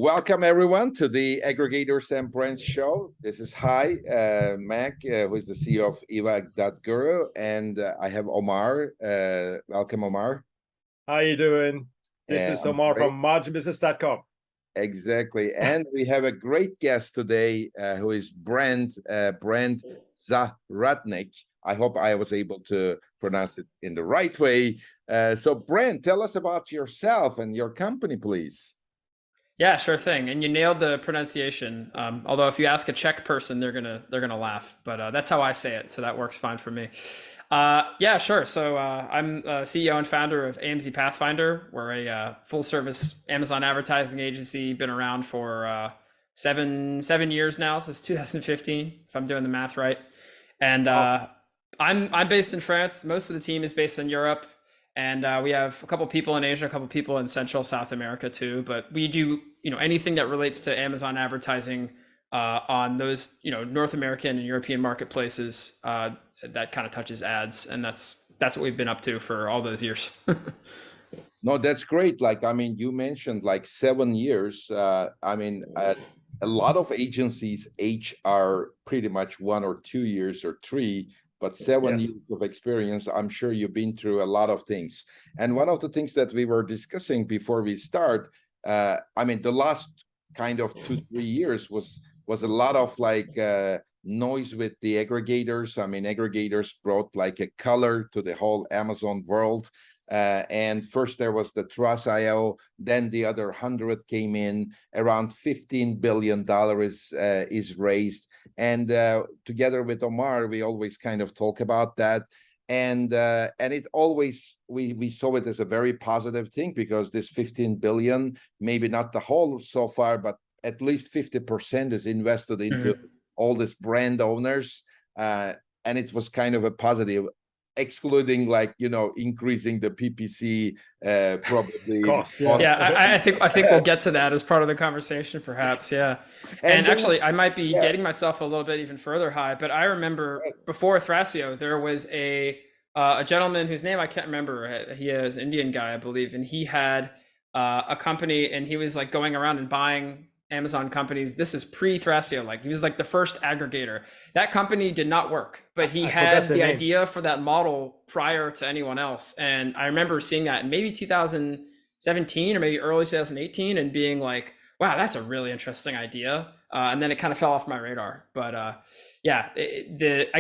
Welcome everyone to the Aggregators and Brands show. This is Mac, who is the CEO of Guru, and I have Omar. Welcome, Omar. How you doing? This is Omar from marginbusiness.com. Exactly, and we have a great guest today, who is Brent Zahradnik. I hope I was able to pronounce it in the right way. So, Brent, tell us about yourself and your company, please. Yeah, sure thing. And you nailed the pronunciation. Although if you ask a Czech person, they're gonna laugh. But that's how I say it, so that works fine for me. Yeah, sure. So I'm CEO and founder of AMZ Pathfinder. We're a full-service Amazon advertising agency. Been around for seven years now, since 2015, if I'm doing the math right. And I'm based in France. Most of the team is based in Europe. And we have a couple people in Asia, a couple people in Central South America too. But we do, anything that relates to Amazon advertising on those, North American and European marketplaces that kind of touches ads, and that's what we've been up to for all those years. No, that's great. You mentioned 7 years. A lot of agencies are pretty much 1 or 2 years or 3. But 7 years of experience, I'm sure you've been through a lot of things. And one of the things that we were discussing before we start, the last kind of 2-3 years was a lot of noise with the aggregators. Aggregators brought a color to the whole Amazon world. And first there was the Trust.io, then the other 100 came in, around $15 billion is raised. And together with Omar, we always kind of talk about that. And it always, we saw it as a very positive thing, because this 15 billion, maybe not the whole so far, but at least 50% is invested into all these brand owners. And it was kind of a positive, excluding increasing the PPC probably cost. I think we'll get to that as part of the conversation, perhaps. Yeah. And actually, I might be dating myself a little bit even further high, but I remember before Thrasio, there was a gentleman whose name I can't remember. He is an Indian guy, I believe, and he had a company, and he was going around and buying Amazon companies. This is pre-Thrasio. He was the first aggregator. That company did not work, but he had the idea for that model prior to anyone else. And I remember seeing that in maybe 2017 or maybe early 2018 and being like, wow, that's a really interesting idea. And then it kind of fell off my radar. But I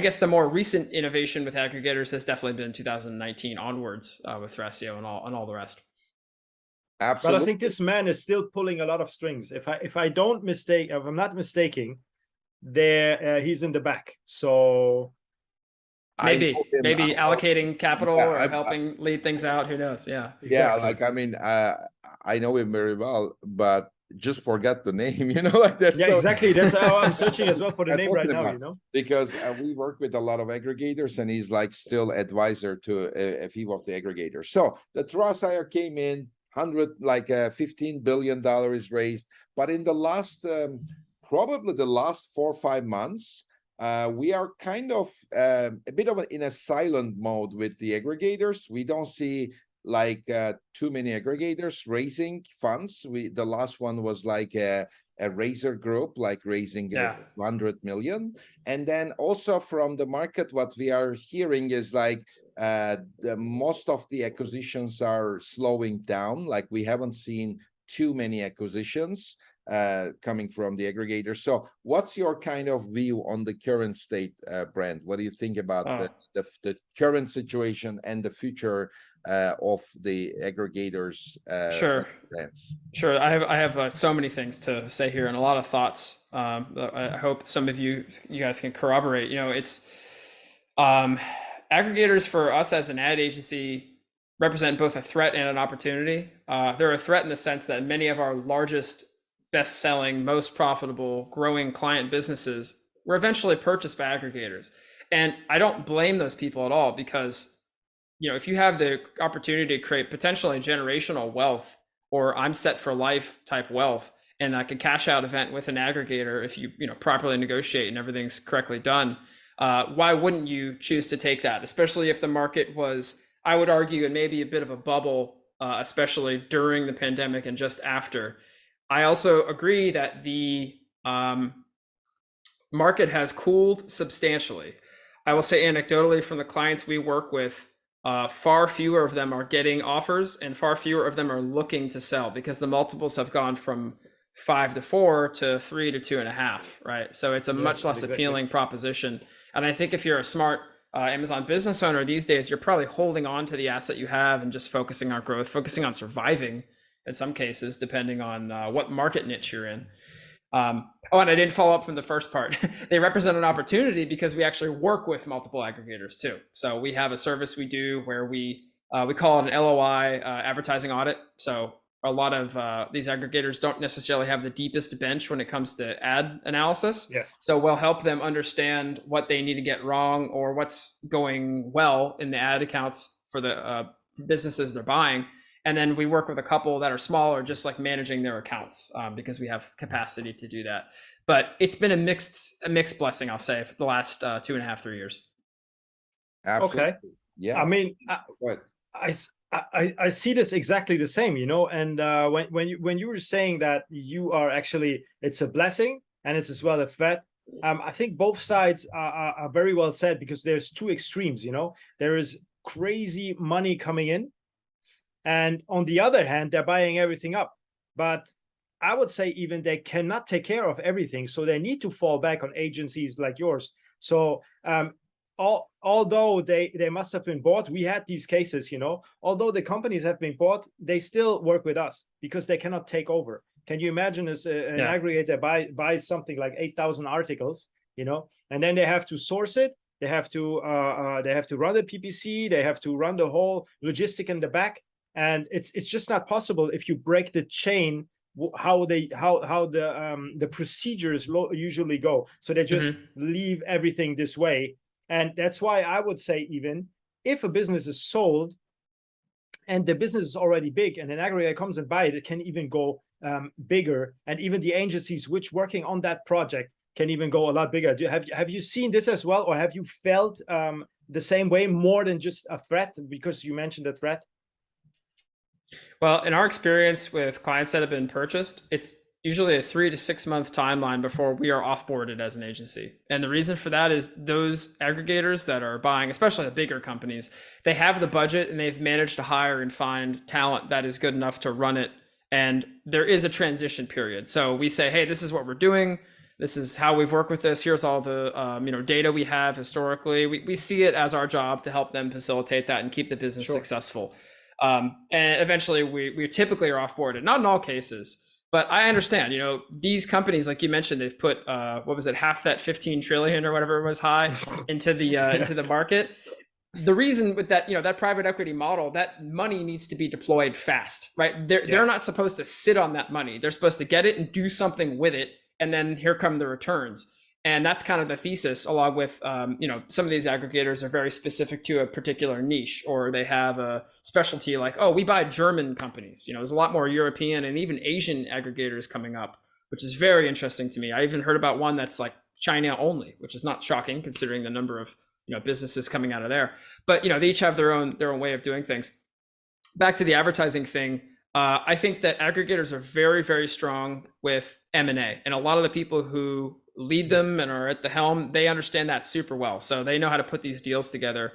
guess the more recent innovation with aggregators has definitely been 2019 onwards with Thrasio and all the rest. Absolutely. But I think this man is still pulling a lot of strings. If I'm not mistaken, he's in the back. So maybe allocating capital or helping lead things out. Who knows? Yeah. Exactly. I know him very well, but just forget the name. That. Yeah, exactly. That's how I'm searching as well for the name right now. Because we work with a lot of aggregators, and he's still advisor to a few of the aggregators. So the Trust.io came in. $15 billion is raised, but in the last probably the last 4 or 5 months, we are kind of a bit of in a silent mode with the aggregators. We don't see too many aggregators raising funds. The last one was a Razor Group, raising 100 million. And then also from the market, what we are hearing is most of the acquisitions are slowing down. We haven't seen too many acquisitions coming from the aggregators. So what's your kind of view on the current state, Brent? What do you think about the current situation and the future of the aggregators? Sure. I have so many things to say here and a lot of thoughts. I hope some of you guys can corroborate. It's aggregators for us as an ad agency represent both a threat and an opportunity. They're a threat in the sense that many of our largest, best-selling, most profitable, growing client businesses were eventually purchased by aggregators. And I don't blame those people at all, because if you have the opportunity to create potentially generational wealth, or I'm set for life type wealth, and like a cash out event with an aggregator, if you properly negotiate and everything's correctly done, why wouldn't you choose to take that? Especially if the market was, I would argue, in maybe a bit of a bubble, especially during the pandemic and just after. I also agree that the market has cooled substantially. I will say anecdotally from the clients we work with, far fewer of them are getting offers and far fewer of them are looking to sell because the multiples have gone from 5 to 4 to 3 to 2.5, right? So it's a much less appealing proposition. And I think if you're a smart Amazon business owner these days, you're probably holding on to the asset you have and just focusing on growth, focusing on surviving in some cases, depending on what market niche you're in. And I didn't follow up from the first part. They represent an opportunity because we actually work with multiple aggregators too. So we have a service we do where we call it an LOI advertising audit. So a lot of these aggregators don't necessarily have the deepest bench when it comes to ad analysis. Yes. So we'll help them understand what they need to get wrong or what's going well in the ad accounts for the businesses they're buying. And then we work with a couple that are smaller, just like managing their accounts because we have capacity to do that. But it's been a mixed blessing, I'll say, for the last 2.5, 3 years. Absolutely. Okay. Yeah. I mean, I see this exactly the same, you know. And when you were saying that you are actually, it's a blessing and it's as well a threat. I think both sides are very well said because there's two extremes, you know. There is crazy money coming in. And on the other hand, they're buying everything up. But I would say even they cannot take care of everything. So they need to fall back on agencies like yours. So although they must have been bought, we had these cases, you know, although the companies have been bought, they still work with us because they cannot take over. Can you imagine as an aggregator buys something like 8,000 articles, you know, and then they have to source it. They have to run the PPC. They have to run the whole logistic in the back. And it's just not possible if you break the chain, how the procedures usually go. So they just leave everything this way. And that's why I would say even if a business is sold and the business is already big and an aggregator comes and buys it can even go bigger. And even the agencies which working on that project can even go a lot bigger. Have you seen this as well? Or have you felt the same way more than just a threat? Because you mentioned a threat. Well, in our experience with clients that have been purchased, it's usually a 3 to 6 month timeline before we are offboarded as an agency. And the reason for that is those aggregators that are buying, especially the bigger companies, they have the budget and they've managed to hire and find talent that is good enough to run it. And there is a transition period. So we say, hey, this is what we're doing. This is how we've worked with this. Here's all the data we have historically. We see it as our job to help them facilitate that and keep the business successful. And eventually we typically are offboarded, not in all cases, but I understand, you know, these companies, like you mentioned, they've put, what was it, half that 15 trillion or whatever it was high into the market. The reason with that, you know, that private equity model, that money needs to be deployed fast, right? They're not supposed to sit on that money. They're supposed to get it and do something with it. And then here come the returns. And that's kind of the thesis, along with, some of these aggregators are very specific to a particular niche, or they have a specialty like, oh, we buy German companies. You know, there's a lot more European and even Asian aggregators coming up, which is very interesting to me. I even heard about one that's like China only, which is not shocking considering the number of, businesses coming out of there. But, they each have their own way of doing things. Back to the advertising thing. I think that aggregators are very, very strong with M&A, and a lot of the people who lead them and are at the helm, they understand that super well. So they know how to put these deals together,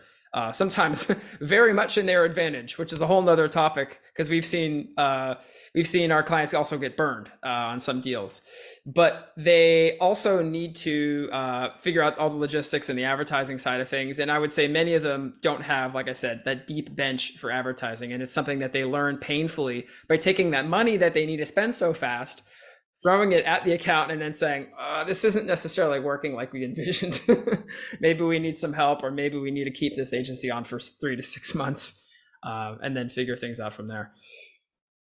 sometimes very much in their advantage, which is a whole nother topic because we've seen our clients also get burned on some deals. But they also need to figure out all the logistics and the advertising side of things. And I would say many of them don't have, like I said, that deep bench for advertising. And it's something that they learn painfully by taking that money that they need to spend so fast, throwing it at the account and then saying, this isn't necessarily working like we envisioned. Maybe we need some help, or maybe we need to keep this agency on for 3 to 6 months and then figure things out from there.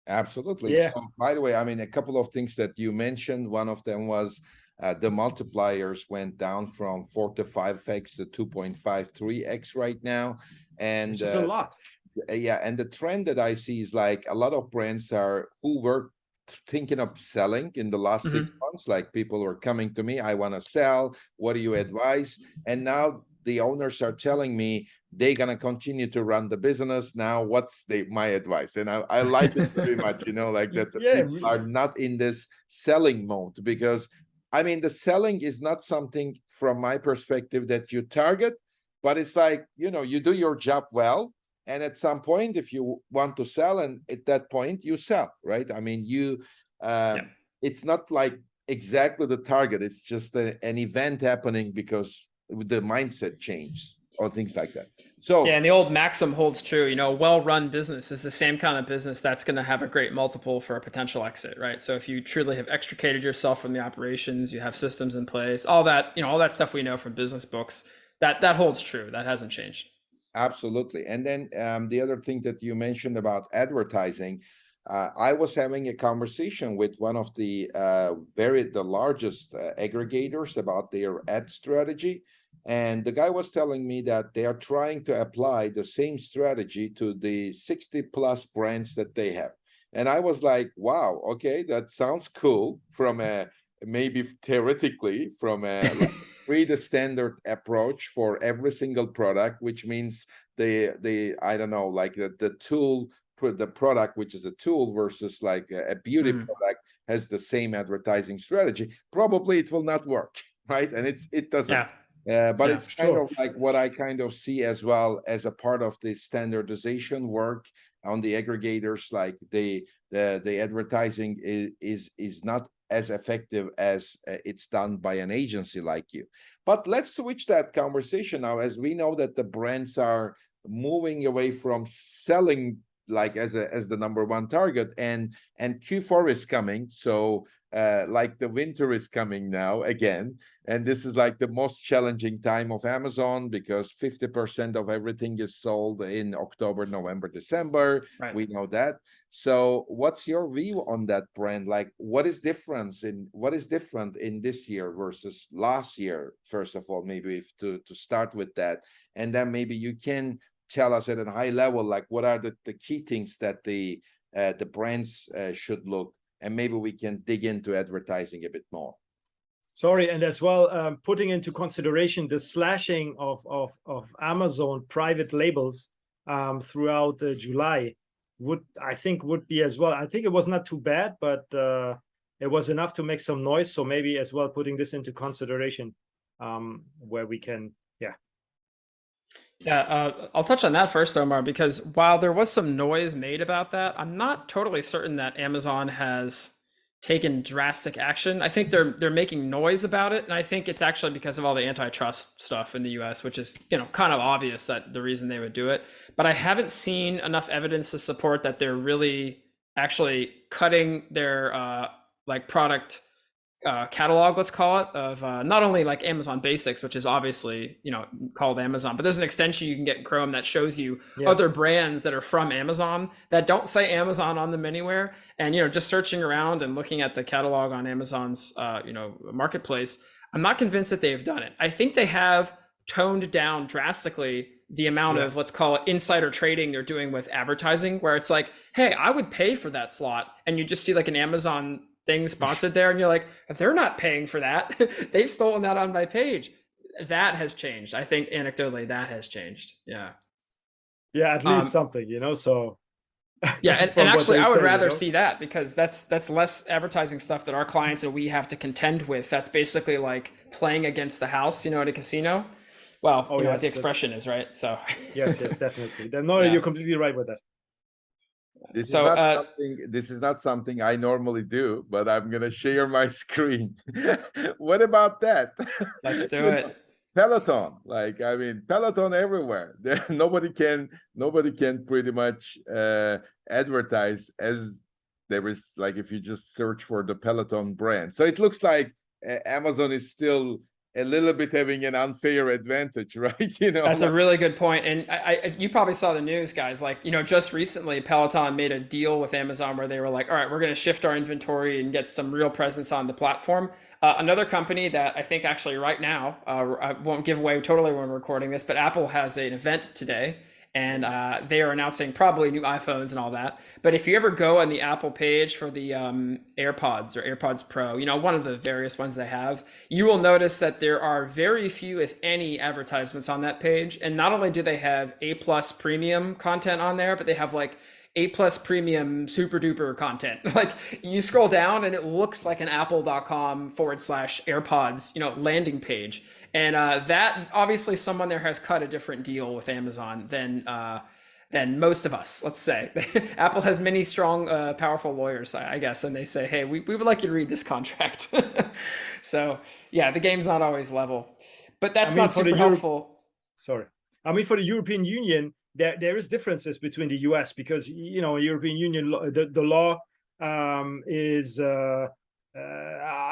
Absolutely. Yeah. So, by the way, I mean, a couple of things that you mentioned, one of them was the multipliers went down from 4 to 5x to 2.53x right now. And which is a lot. Yeah. And the trend that I see is like a lot of brands who were thinking of selling in the last 6 months, like people were coming to me, I want to sell, what do you advise? And now the owners are telling me they're gonna continue to run the business. Now, what's my advice? And I like it very much, like that the people are not in this selling mode, because I mean, the selling is not something from my perspective that you target, but it's like, you do your job well. And at some point, if you want to sell, and at that point you sell, right? I mean, it's not like exactly the target. It's just an event happening because the mindset changed or things like that. So yeah, and the old maxim holds true. A well-run business is the same kind of business that's going to have a great multiple for a potential exit, right? So if you truly have extricated yourself from the operations, you have systems in place, all that, all that stuff we know from business books, that holds true. That hasn't changed. Absolutely. And then the other thing that you mentioned about advertising, I was having a conversation with one of the largest aggregators about their ad strategy. And the guy was telling me that they are trying to apply the same strategy to the 60 plus brands that they have. And I was like, wow, okay, that sounds cool from maybe theoretically from a read a standard approach for every single product, which means I don't know, like the tool, the product, which is a tool versus like a beauty product, has the same advertising strategy. Probably it will not work, right? And it doesn't. But it's kind of like what I kind of see as well as a part of the standardization work on the aggregators. Like the advertising is not as effective as it's done by an agency like you. But let's switch that conversation now, as we know that the brands are moving away from selling like as the number one target, and Q4 is coming. So like the winter is coming now again, and this is like the most challenging time of Amazon, because 50% of everything is sold in October, November, December. Right. We know that. So what's your view on that, brand? Like what is different in this year versus last year? First of all, maybe to start with that, and then maybe you can tell us at a high level, like what are the key things that the brands should look, and maybe we can dig into advertising a bit more. Sorry, and as well, putting into consideration the slashing of Amazon private labels throughout July would be as well. I think it was not too bad, but it was enough to make some noise. So maybe as well putting this into consideration, where we can, I'll touch on that first, Omar, because while there was some noise made about that, I'm not totally certain that Amazon has taken drastic action. I think they're making noise about it, and I think it's actually because of all the antitrust stuff in the US, which is kind of obvious that the reason they would do it. But I haven't seen enough evidence to support that they're really actually cutting their like product catalog, let's call it, of not only like Amazon Basics, which is obviously called Amazon, but there's an extension you can get in Chrome that shows you other brands that are from Amazon that don't say Amazon on them anywhere. And just searching around and looking at the catalog on Amazon's marketplace, I'm not convinced that they've done it. I think they have toned down drastically the amount of, let's call it, insider trading they're doing with advertising, where it's like, hey, I would pay for that slot, and you just see like an Amazon thing sponsored there, and you're like, if they're not paying for that, they've stolen that on my page. That has changed. I think anecdotally that has changed. At least something, so and actually I would rather see that, because that's less advertising stuff that our clients and we have to contend with. That's basically like playing against the house, at a casino. Well, what the expression is, right? So yes, definitely. You're completely right with that. This is not something I normally do, but I'm gonna share my screen. What about that? Let's do it. Peloton, Peloton everywhere. Nobody can pretty much advertise as there is, like, if you just search for the Peloton brand. So it looks like Amazon is still a little bit having an unfair advantage, right? That's a really good point. And you probably saw the news, guys, just recently Peloton made a deal with Amazon where they were like, all right, we're going to shift our inventory and get some real presence on the platform. Another company that I think actually right now, I won't give away totally when we're recording this, but Apple has an event today, and they are announcing probably new iPhones and all that. But if you ever go on the Apple page for the AirPods or AirPods Pro, you know, one of the various ones they have, you will notice that there are very few, if any, advertisements on that page. And not only do they have A+ premium content on there, but they have like A+ premium super duper content. Like you scroll down and it looks like an apple.com/AirPods, you know, landing page. And that obviously someone there has cut a different deal with Amazon than most of us, let's say. Apple has many strong, powerful lawyers, I guess, and they say, hey, we would like you to read this contract. So yeah, the game's not always level, but that's not super helpful. Sorry. I mean, for the European Union, there is differences between the US because, you know, European Union, the law is,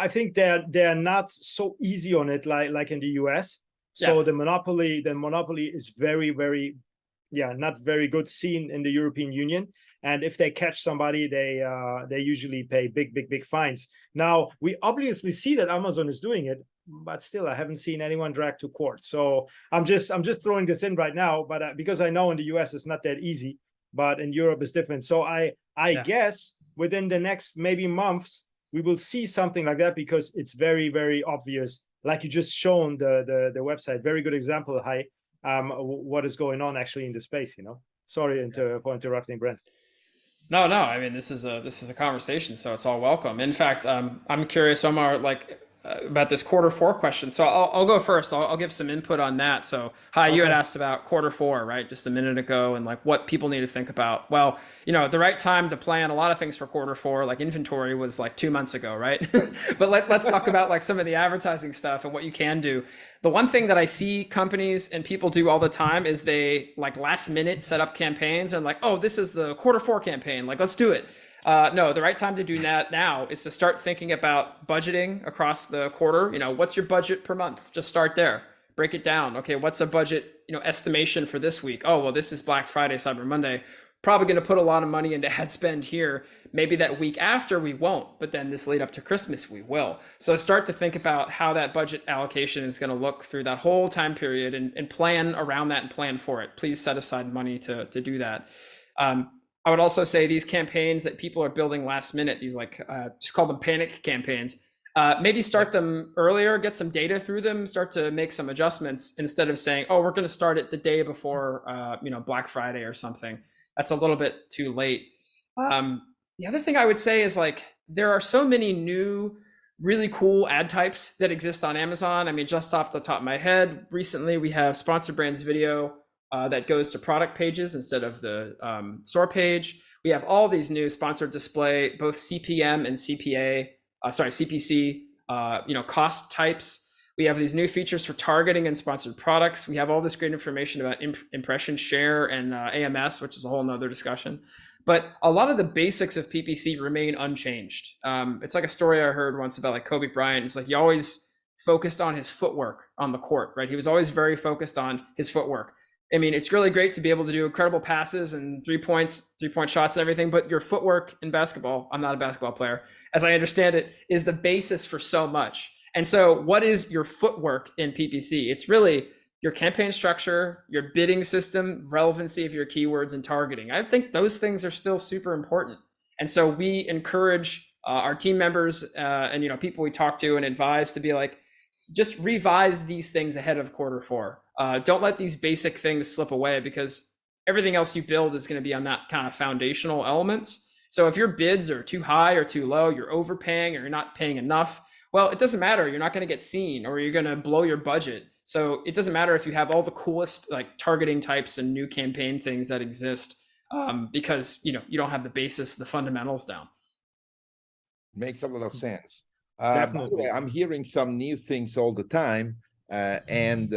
I think they're not so easy on it like in the US. So yeah. the monopoly is very, very, not very good seen in the European Union. And if they catch somebody, they usually pay big fines. Now we obviously see that Amazon is doing it, but still I haven't seen anyone dragged to court. So I'm just throwing this in right now, but because I know in the US it's not that easy, but in Europe it's different. So I guess within the next maybe months we will see something like that because it's very, very obvious. Like you just shown the website, very good example, Hai, what is going on actually in the space, you know. Sorry for interrupting, Brent. No. I mean, this is a conversation, so it's all welcome. In fact, I'm curious, Omar, like about this Q4 question. So I'll go first. I'll give some input on that. So Hi, you had asked about Q4, right? Just a minute ago, and like what people need to think about. Well, you know, the right time to plan a lot of things for Q4, like inventory was like 2 months ago, right? But let's talk about like some of the advertising stuff and what you can do. The one thing that I see companies and people do all the time is they like last minute set up campaigns and like, oh, this is the Q4 campaign. Like, let's do it. No, the right time to do that now is to start thinking about budgeting across the quarter. You know, what's your budget per month? Just start there. Break it down. Okay, what's a budget, you know, estimation for this week? Oh, well, this is Black Friday, Cyber Monday. Probably going to put a lot of money into ad spend here. Maybe that week after we won't, but then this lead up to Christmas we will. So start to think about how that budget allocation is going to look through that whole time period and plan around that and plan for it. Please set aside money to do that. I would also say these campaigns that people are building last minute, these like, just call them panic campaigns, maybe start them earlier, get some data through them, start to make some adjustments instead of saying, oh, we're going to start it the day before, you know, Black Friday or something. That's a little bit too late. The other thing I would say is like, there are so many new, really cool ad types that exist on Amazon. I mean, just off the top of my head, recently we have sponsored brands video, that goes to product pages instead of the store page. We have all these new sponsored display, both CPM and CPC, you know, cost types. We have these new features for targeting and sponsored products. We have all this great information about impression share and AMS, which is a whole nother discussion. But a lot of the basics of PPC remain unchanged. It's like a story I heard once about like Kobe Bryant. It's like he always focused on his footwork on the court, right? He was always very focused on his footwork. I mean, it's really great to be able to do incredible passes and 3-point shots and everything, but your footwork in basketball, I'm not a basketball player, as I understand it, is the basis for so much. And so what is your footwork in PPC? It's really your campaign structure, your bidding system, relevancy of your keywords, and targeting. I think those things are still super important. And so we encourage our team members and, you know, people we talk to and advise to be like, just revise these things ahead of Q4. Don't let these basic things slip away because everything else you build is going to be on that kind of foundational elements. So if your bids are too high or too low, you're overpaying or you're not paying enough, well, it doesn't matter. You're not going to get seen or you're going to blow your budget. So it doesn't matter if you have all the coolest like targeting types and new campaign things that exist because, you know, you don't have the basis, the fundamentals down. Makes a lot of sense. By the way, I'm hearing some new things all the time, and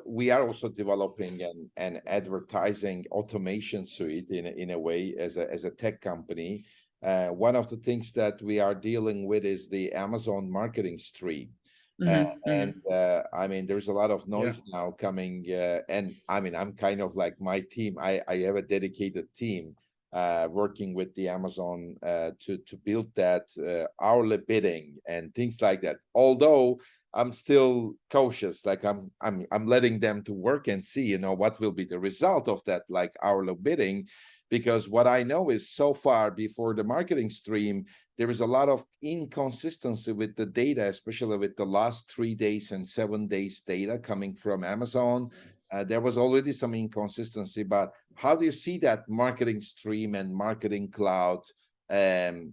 we are also developing an advertising automation suite in a way as a tech company. One of the things that we are dealing with is the Amazon marketing stream. I mean, there's a lot of noise now coming, and I mean, I'm kind of like my team. I have a dedicated team working with the Amazon to build that hourly bidding and things like that. Although I'm still cautious. Like I'm letting them to work and see, you know, what will be the result of that, like hourly bidding. Because what I know is so far before the marketing stream, there is a lot of inconsistency with the data, especially with the last 3 days and 7 days data coming from Amazon. There was already some inconsistency, but how do you see that marketing stream and marketing cloud,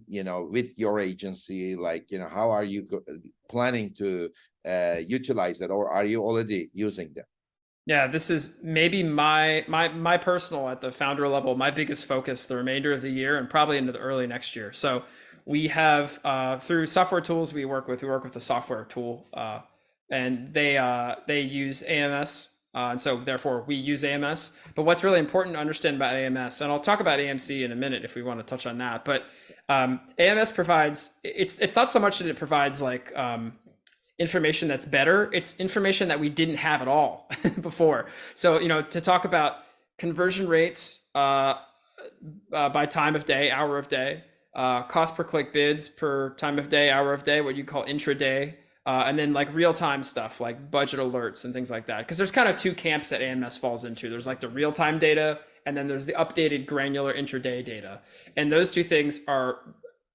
you know, with your agency? Like, you know, how are you planning to utilize that, or are you already using them? Yeah, this is maybe my personal, at the founder level, my biggest focus the remainder of the year and probably into the early next year. So we have through software tools we work with a software tool, and they use AMS, and so therefore we use AMS. But what's really important to understand about AMS, and I'll talk about AMC in a minute if we want to touch on that, but AMS provides, it's not so much that it provides like information that's better, it's information that we didn't have at all before. So, you know, to talk about conversion rates by time of day, hour of day, cost per click bids per time of day, hour of day, what you call intraday, and then like real-time stuff like budget alerts and things like that. Because there's kind of two camps that AMS falls into. There's like the real-time data, and then there's the updated granular intraday data. And those two things are,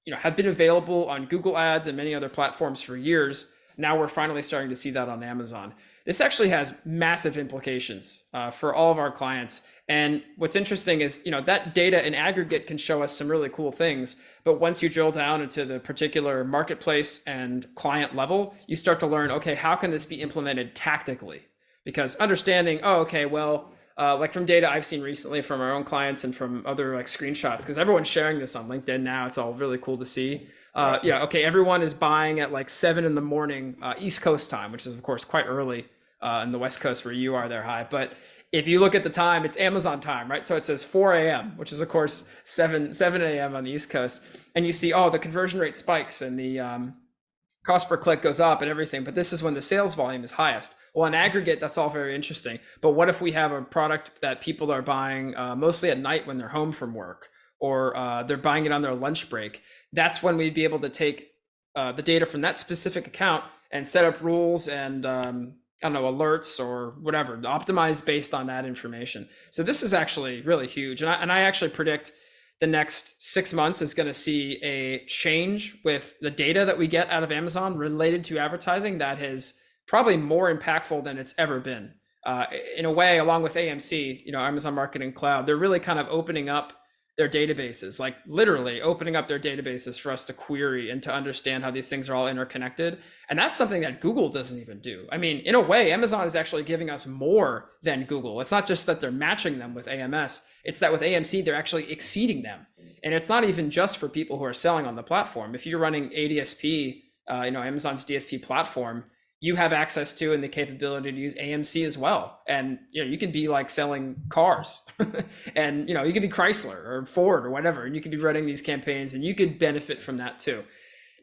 you know, have been available on Google Ads and many other platforms for years. Now we're finally starting to see that on Amazon. This actually has massive implications for all of our clients. And what's interesting is, you know, that data in aggregate can show us some really cool things. But once you drill down into the particular marketplace and client level, you start to learn, okay, how can this be implemented tactically? Because understanding, oh, okay, well, like from data I've seen recently from our own clients and from other like screenshots, because everyone's sharing this on LinkedIn now. It's all really cool to see. Yeah, okay, everyone is buying at like 7 in the morning East Coast time, which is of course quite early in the West Coast where you are there, High. But if you look at the time, it's Amazon time, right? So it says 4 a.m., which is of course 7 a.m. on the East Coast. And you see, oh, the conversion rate spikes and the cost per click goes up and everything. But this is when the sales volume is highest. Well, in aggregate, that's all very interesting. But what if we have a product that people are buying mostly at night when they're home from work, or they're buying it on their lunch break? That's when we'd be able to take the data from that specific account and set up rules and I don't know, alerts or whatever, optimize based on that information. So this is actually really huge. And I actually predict the next 6 months is going to see a change with the data that we get out of Amazon related to advertising that is probably more impactful than it's ever been. In a way, along with AMC, you know, Amazon Marketing Cloud, they're really kind of opening up their databases, like literally opening up their databases for us to query and to understand how these things are all interconnected. And that's something that Google doesn't even do. I mean, in a way, Amazon is actually giving us more than Google. It's not just that they're matching them with AMS, it's that with AMC, they're actually exceeding them. And it's not even just for people who are selling on the platform. If you're running a DSP, you know, Amazon's DSP platform, you have access to and the capability to use AMC as well. And, you know, you can be like selling cars and, you know, you could be Chrysler or Ford or whatever, and you could be running these campaigns and you could benefit from that too.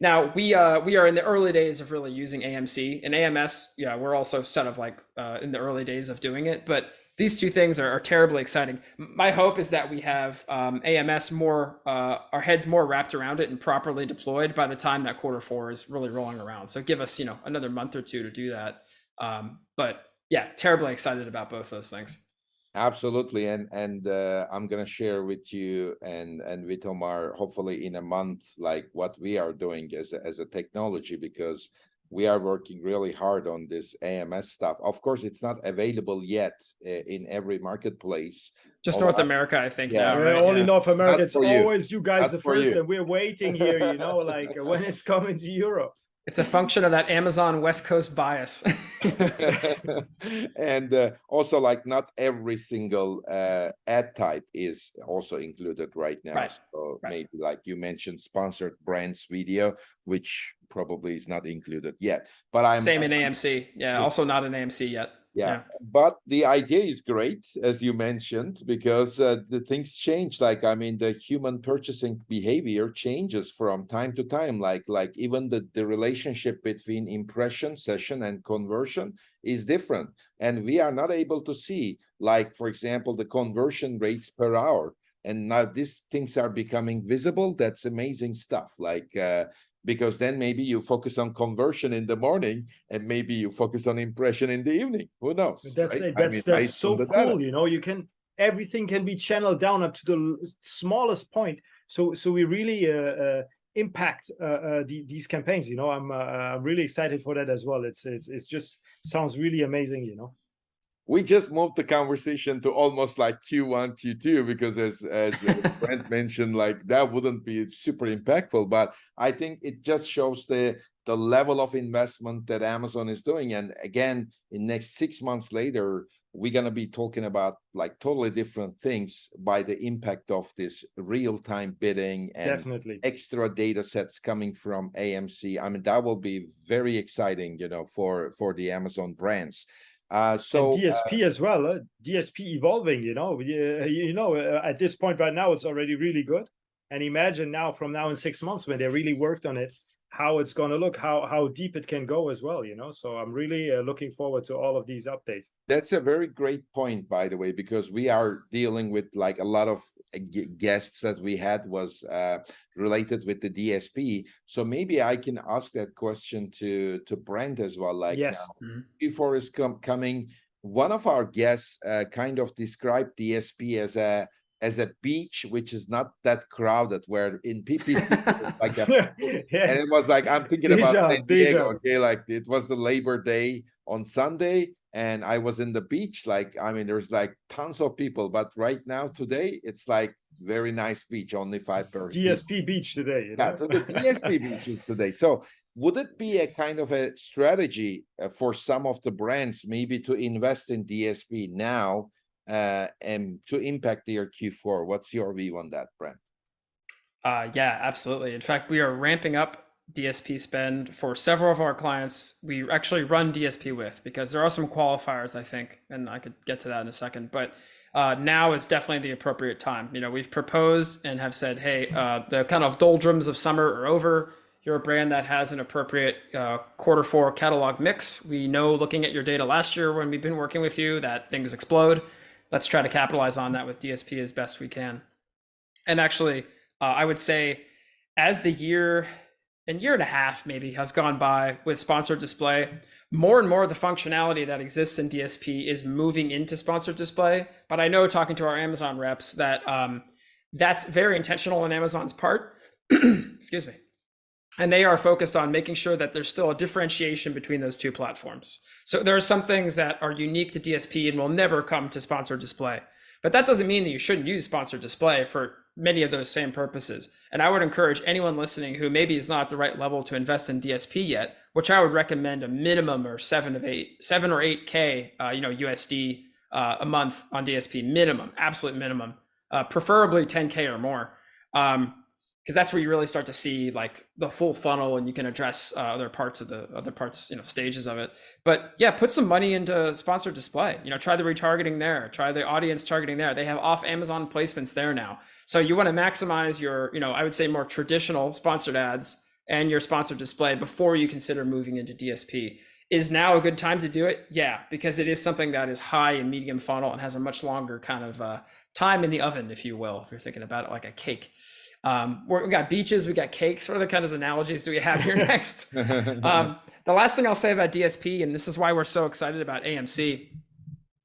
Now we are in the early days of really using AMC and AMS. Yeah, we're also sort of like in the early days of doing it, but these two things are terribly exciting. My hope is that we have AMS more, our heads more wrapped around it and properly deployed by the time that Q4 is really rolling around. So give us, you know, another month or two to do that. But yeah, terribly excited about both those things. Absolutely, and I'm gonna share with you and with Omar, hopefully in a month, like what we are doing as a technology, because we are working really hard on this AMS stuff. Of course, it's not available yet in every marketplace. Just North America, I think. Yeah, now, right? Only North America. It's always you guys the first, and we're waiting here, you know, like when it's coming to Europe. It's a function of that Amazon West Coast bias. And also, like, not every single ad type is also included right now. Right. So maybe, like you mentioned, sponsored brands video, which probably is not included yet. But I'm same in AMC. Yeah, also not in AMC yet. Yeah, but the idea is great, as you mentioned, because the things change. Like, I mean, the human purchasing behavior changes from time to time. Like even the relationship between impression, session, and conversion is different. And we are not able to see, like, for example, the conversion rates per hour. And now these things are becoming visible. That's amazing stuff. Like, because then maybe you focus on conversion in the morning and maybe you focus on impression in the evening. Who knows? That's right? it. That's based on so the cool. data. You know, everything can be channeled down up to the smallest point. So we really impact these campaigns. You know, I'm really excited for that as well. It's just sounds really amazing. You know. We just moved the conversation to almost like Q1, Q2, because as Brent mentioned, like that wouldn't be super impactful. But I think it just shows the level of investment that Amazon is doing. And again, in next 6 months later, we're gonna be talking about like totally different things by the impact of this real-time bidding and Definitely extra data sets coming from AMC. I mean, that will be very exciting, you know, for the Amazon brands. So and DSP as well. DSP evolving, you know. At this point right now, it's already really good. And imagine now, from now in 6 months, when they really worked on it, how it's going to look, how deep it can go as well, you know. So I'm really looking forward to all of these updates. That's a very great point, by the way, because we are dealing with like a lot of guests that we had was related with the DSP. So maybe I can ask that question to Brent as well. Like, yes, now, Q4 is coming. One of our guests kind of described DSP as a beach which is not that crowded, where in PPC like a, yes. and it was like, I'm thinking about San Diego, okay, like it was the Labor Day on Sunday and I was in the beach, like, I mean, there's like tons of people, but right now today it's like very nice beach, only 5 per DSP beach today, you know? Yeah, so the DSP beaches today. So would it be a kind of a strategy for some of the brands maybe to invest in DSP now and to impact their Q4? What's your view on that, Brent? Yeah, absolutely. In fact, we are ramping up DSP spend for several of our clients. We actually run DSP with, because there are some qualifiers, I think, and I could get to that in a second. But now is definitely the appropriate time. You know, we've proposed and have said, hey, the kind of doldrums of summer are over. You're a brand that has an appropriate Q4 catalog mix. We know, looking at your data last year when we've been working with you, that things explode. Let's try to capitalize on that with DSP as best we can. And actually, I would say as the year and a half maybe has gone by with sponsored display, more and more of the functionality that exists in DSP is moving into sponsored display. But I know, talking to our Amazon reps, that that's very intentional on Amazon's part. Excuse me. And they are focused on making sure that there's still a differentiation between those two platforms. So there are some things that are unique to DSP and will never come to sponsored display. But that doesn't mean that you shouldn't use sponsored display for many of those same purposes. And I would encourage anyone listening who maybe is not at the right level to invest in DSP yet, which I would recommend a minimum or 7 or 8K, USD a month on DSP minimum, absolute minimum, preferably 10K or more. Because that's where you really start to see like the full funnel, and you can address other parts, stages of it. But yeah, put some money into sponsored display. You know, try the retargeting there, try the audience targeting there. They have off Amazon placements there now. So you want to maximize your, I would say more traditional sponsored ads and your sponsored display before you consider moving into DSP. Is now a good time to do it? Yeah, because it is something that is high and medium funnel and has a much longer kind of time in the oven, if you will, if you're thinking about it like a cake. We got beaches, we got cakes. What other kind of analogies do we have here next? The last thing I'll say about DSP, and this is why we're so excited about AMC,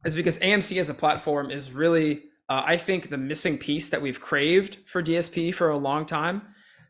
is because AMC as a platform is really, I think, the missing piece that we've craved for DSP for a long time.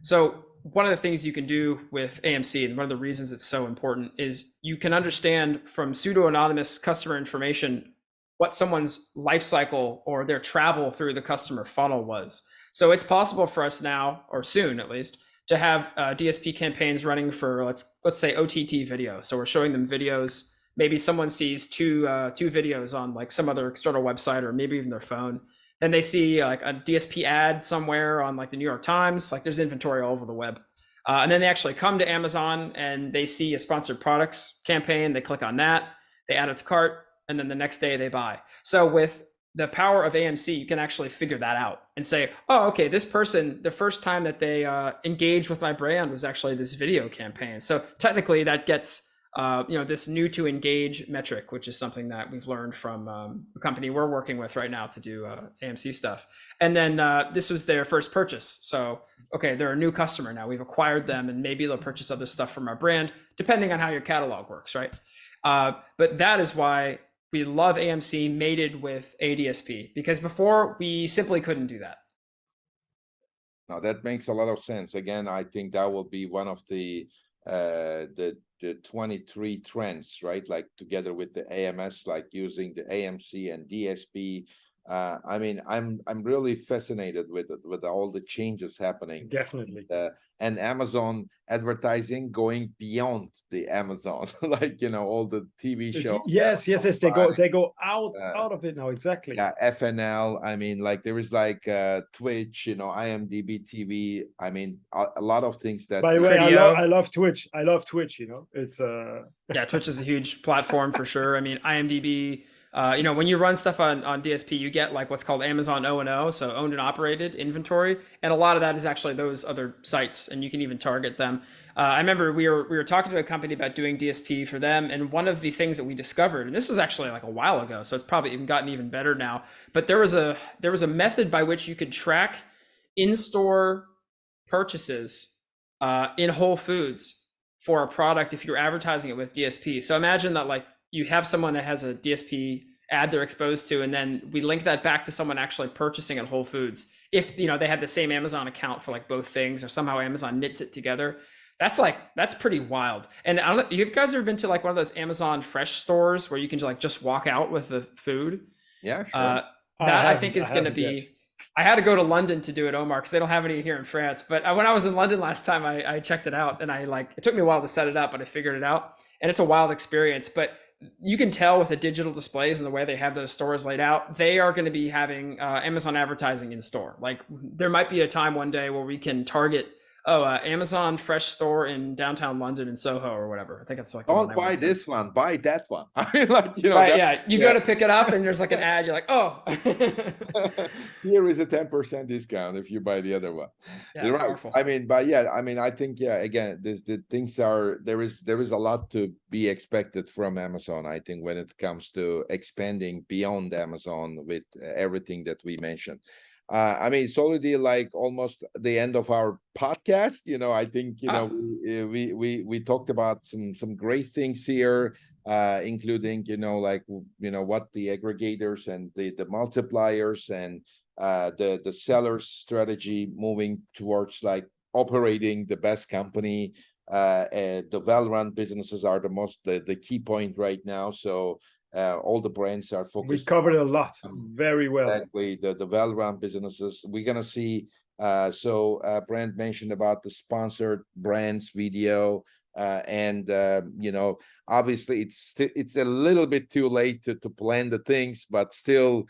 So one of the things you can do with AMC, and one of the reasons it's so important, is you can understand from pseudo-anonymous customer information what someone's life cycle or their travel through the customer funnel was. So it's possible for us now, or soon at least, to have DSP campaigns running for, let's say, OTT video. So we're showing them videos. Maybe someone sees two videos on like some other external website, or maybe even their phone. Then they see like a DSP ad somewhere on like the New York Times. Like, there's inventory all over the web. And then they actually come to Amazon and they see a sponsored products campaign. They click on that, they add it to cart, and then the next day they buy. So with the power of AMC, you can actually figure that out and say, oh, okay, this person, the first time that they engaged with my brand was actually this video campaign. So technically that gets this new to engage metric, which is something that we've learned from a company we're working with right now to do AMC stuff. And then this was their first purchase. So, okay, they're a new customer now. We've acquired them, and maybe they'll purchase other stuff from our brand, depending on how your catalog works, right? But that is why we love AMC mated with a DSP, because before we simply couldn't do that. Now that makes a lot of sense. Again, I think that will be one of the 23 trends, right? Like together with the AMS, like using the AMC and DSP. I mean, I'm really fascinated with all the changes happening. Definitely. And Amazon advertising going beyond the Amazon, like all the TV shows. Yes. They go out of it now. Exactly. Yeah, FNL. I mean, like there is like Twitch, IMDb TV. I mean, a lot of things that. By the way, I love Twitch. I love Twitch. It's yeah, Twitch is a huge platform for sure. I mean, IMDb. When you run stuff on DSP, you get like what's called Amazon O&O, so owned and operated inventory, and a lot of that is actually those other sites, and you can even target them. I remember we were talking to a company about doing DSP for them, and one of the things that we discovered, and this was actually like a while ago, so it's probably even gotten even better now, but there was a method by which you could track in-store purchases in Whole Foods for a product if you're advertising it with DSP. So imagine that like you have someone that has a DSP ad they're exposed to, and then we link that back to someone actually purchasing at Whole Foods. If they have the same Amazon account for like both things, or somehow Amazon knits it together, that's pretty wild. And I don't know, you guys ever been to like one of those Amazon Fresh stores where you can just walk out with the food? Yeah, sure. I think is going to be. Yet. I had to go to London to do it, Omar, because they don't have any here in France. But when I was in London last time, I checked it out, and it took me a while to set it up, but I figured it out, and it's a wild experience. But you can tell with the digital displays and the way they have those stores laid out, they are going to be having Amazon advertising in store. Like there might be a time one day where we can target Amazon Fresh store in downtown London in Soho or whatever. I think it's like don't buy this one, buy that one. I mean, like right, you go to pick it up and there's like an ad. You're like, oh, here is a 10% discount if you buy the other one. Yeah, right. Powerful. I mean, but yeah, I mean, I think again, there is a lot to be expected from Amazon. I think when it comes to expanding beyond Amazon with everything that we mentioned. I mean, it's already like almost the end of our podcast. I think we talked about some great things here, including what the aggregators and the multipliers and the sellers strategy moving towards like operating the best company. The well-run businesses are the key point right now. So. All the brands are focused. We covered a lot very well. Exactly, the well-run businesses. We're gonna see. Brent mentioned about the sponsored brands video, and obviously it's a little bit too late to plan the things, but still.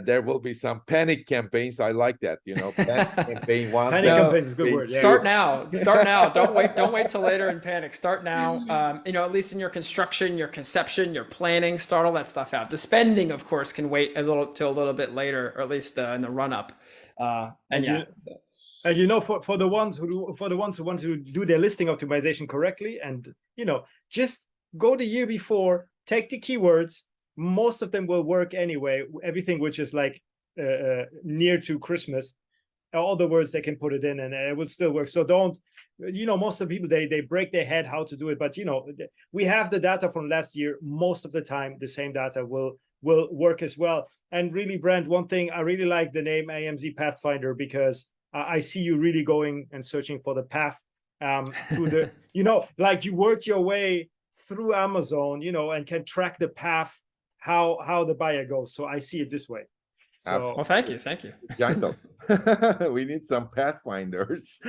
There will be some panic campaigns. I like that, panic campaign one. Panic campaigns is a good word. Yeah. Start now. Don't wait till later and panic. Start now. At least in your construction, your conception, your planning, start all that stuff out. The spending, of course, can wait till a little bit later, or at least in the run up. For the ones who want to do their listing optimization correctly, and just go the year before, take the keywords. Most of them will work anyway. Everything which is like near to Christmas, all the words they can put it in, and it will still work. So don't, most of the people they break their head how to do it, but we have the data from last year. Most of the time, the same data will work as well. And really, Brent, one thing I really like the name AMZ Pathfinder, because I see you really going and searching for the path to the like you worked your way through Amazon, and can track the path. How the buyer goes. So I see it this way. So well, thank you. Jungle. We need some pathfinders.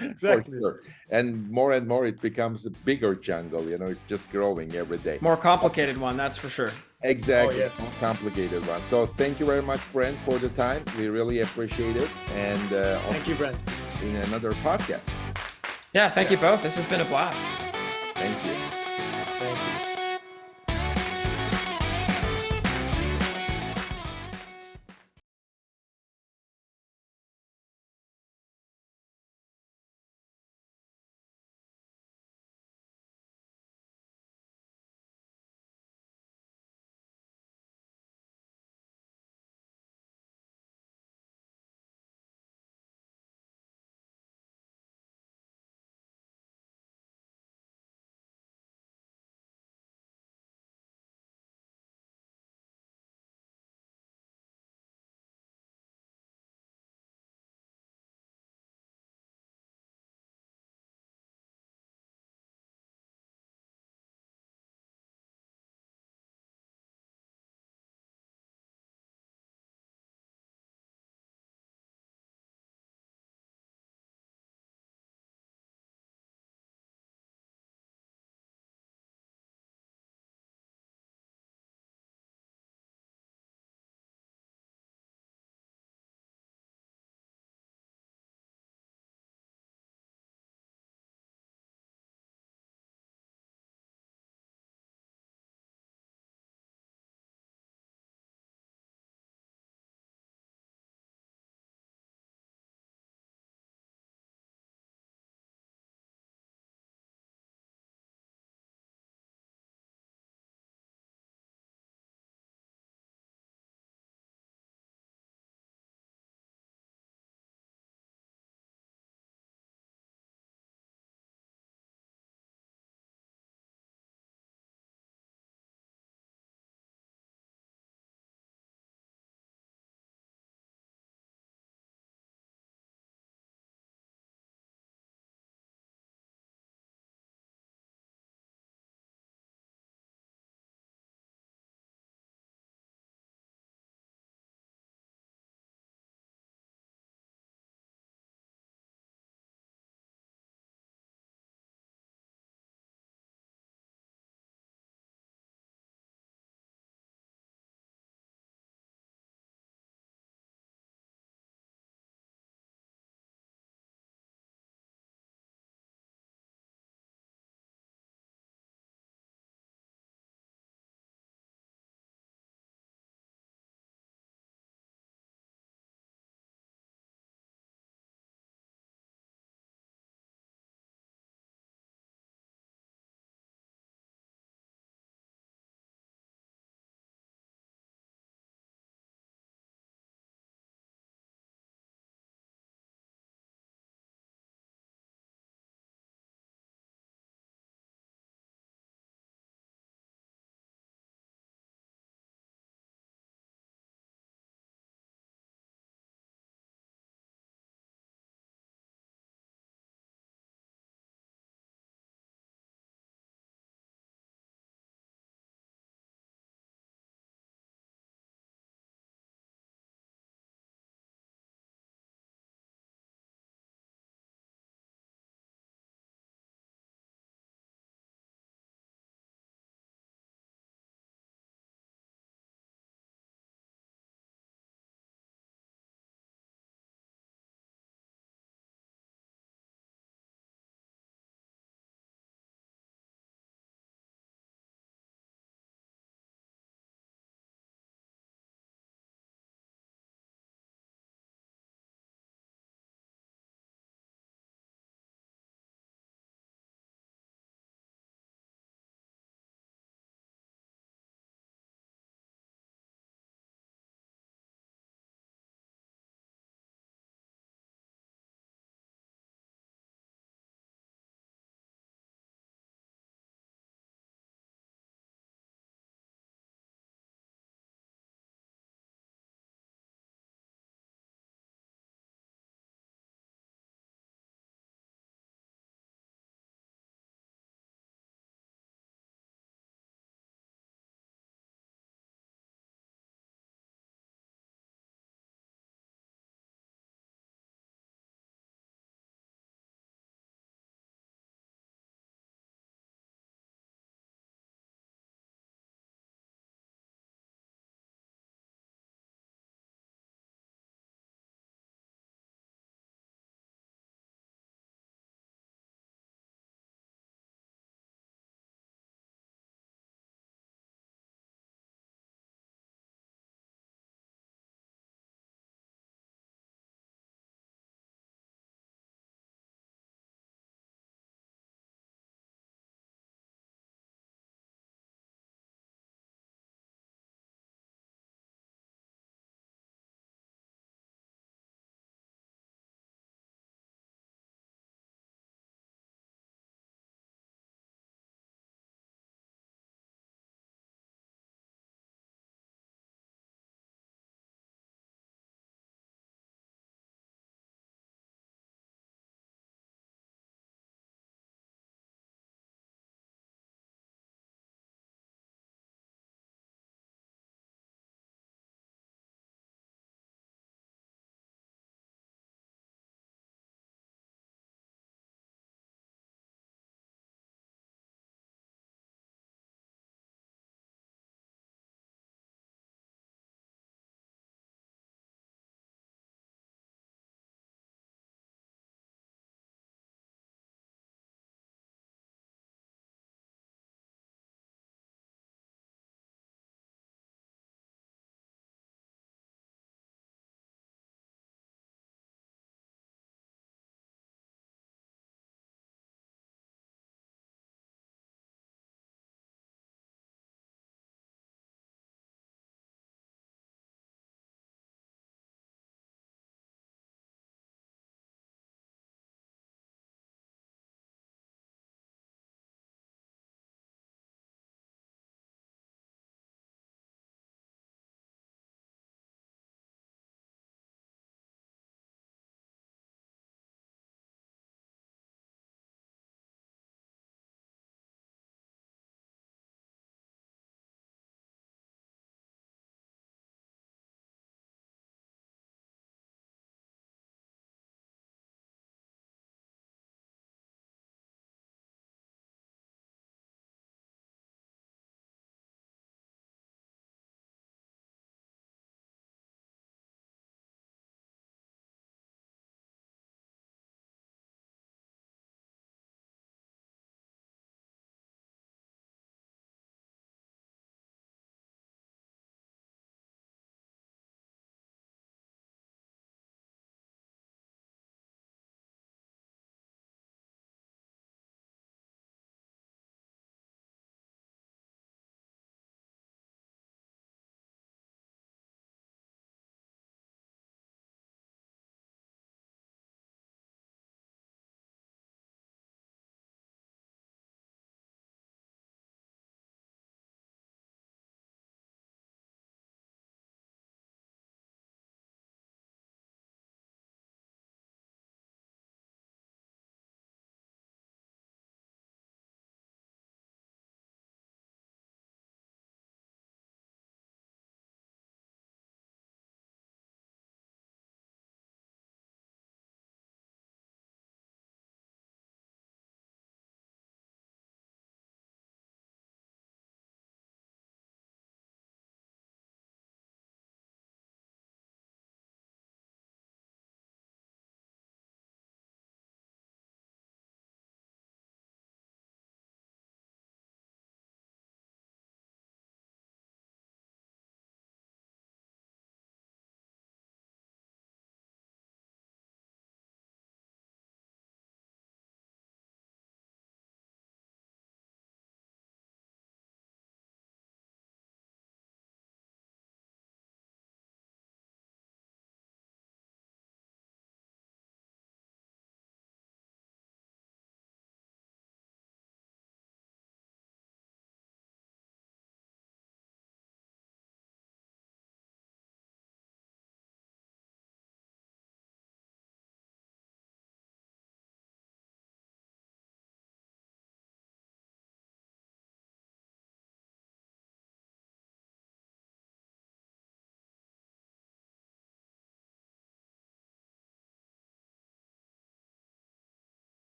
Exactly. Sure. And more it becomes a bigger jungle. It's just growing every day. More complicated one, that's for sure. Exactly. Oh, yes. More complicated one. So thank you very much, Brent, for the time. We really appreciate it. And thank you, Brent. In another podcast. Yeah, thank you both. This has been a blast. Thank you. Thank you.